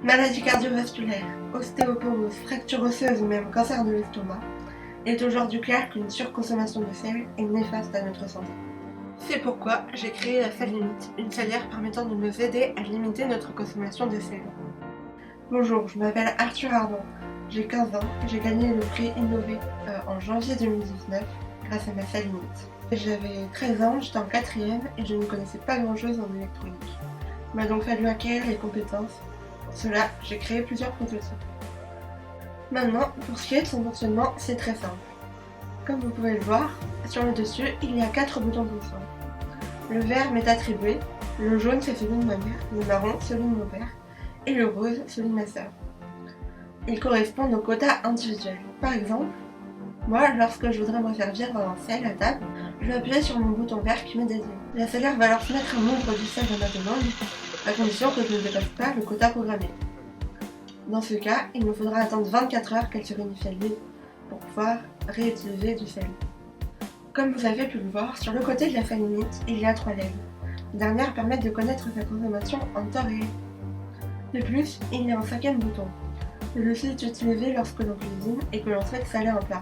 Maladie cardiovasculaire, ostéoporose, fracture osseuse ou même cancer de l'estomac, il est aujourd'hui clair qu'une surconsommation de sel est néfaste à notre santé. C'est pourquoi j'ai créé la Salimite, une salière permettant de nous aider à limiter notre consommation de sel. Bonjour, je m'appelle Arthur Ardon, j'ai 15 ans et j'ai gagné le prix Innové en janvier 2019 grâce à ma Salimite. J'avais 13 ans, j'étais en 4ème et je ne connaissais pas grand chose en électronique. Il m'a donc fallu acquérir les compétences. Pour cela, j'ai créé plusieurs prototypes. Maintenant, pour ce qui est de son fonctionnement, c'est très simple. Comme vous pouvez le voir, sur le dessus, il y a 4 boutons fonction. Le vert m'est attribué, le jaune c'est celui de ma mère, le marron celui de mon père, et le rose celui de ma sœur. Ils correspondent aux quotas individuels. Par exemple, moi, lorsque je voudrais me servir un sel à table, je vais appuyer sur mon bouton vert qui m'est dédié. La salière va alors se mettre un nombre du sel à ma demande, à condition que je ne dépasse pas le quota programmé. Dans ce cas, il me faudra attendre 24 heures qu'elle se réunifie à l'huile pour pouvoir réutiliser du sel. Comme vous avez pu le voir, sur le côté de la Salimite, il y a 3 lèvres. Les dernières permettent de connaître sa consommation en temps réel. De plus, il y a un 5e bouton. Celui-ci est utilisé lorsque l'on cuisine et que l'on souhaite saler un plat.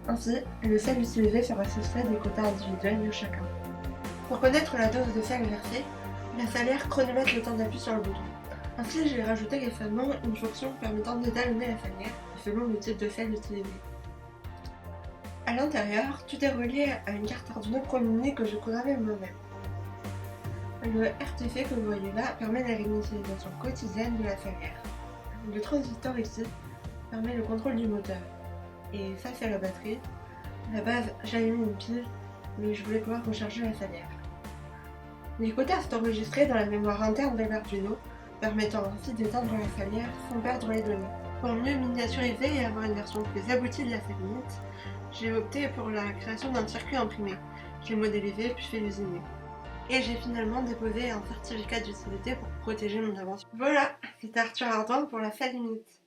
Ainsi, le sel utilisé sera soustrait des quotas individuels de chacun. Pour connaître la dose de sel versée, la salière chronomètre le temps d'appui sur le bouton. Ainsi, j'ai rajouté récemment une fonction permettant d'étalonner la salière selon le type de sel utilisé. À l'intérieur, tout est relié à une carte Arduino Pro Mini que je programme moi-même. Le RTC que vous voyez là permet la réinitialisation quotidienne de la salière. Le transistor ici permet le contrôle du moteur. Et ça c'est la batterie. À la base, j'avais mis une pile, mais je voulais pouvoir recharger la salière. Les quotas sont enregistrés dans la mémoire interne de l'Arduino, permettant ainsi d'éteindre la salière sans perdre les données. Pour mieux miniaturiser et avoir une version plus aboutie de la Salimite, j'ai opté pour la création d'un circuit imprimé. J'ai modélisé puis fait usiner. Et j'ai finalement déposé un certificat d'utilité pour protéger mon invention. Voilà, c'était Arthur Ardon pour la Salimite.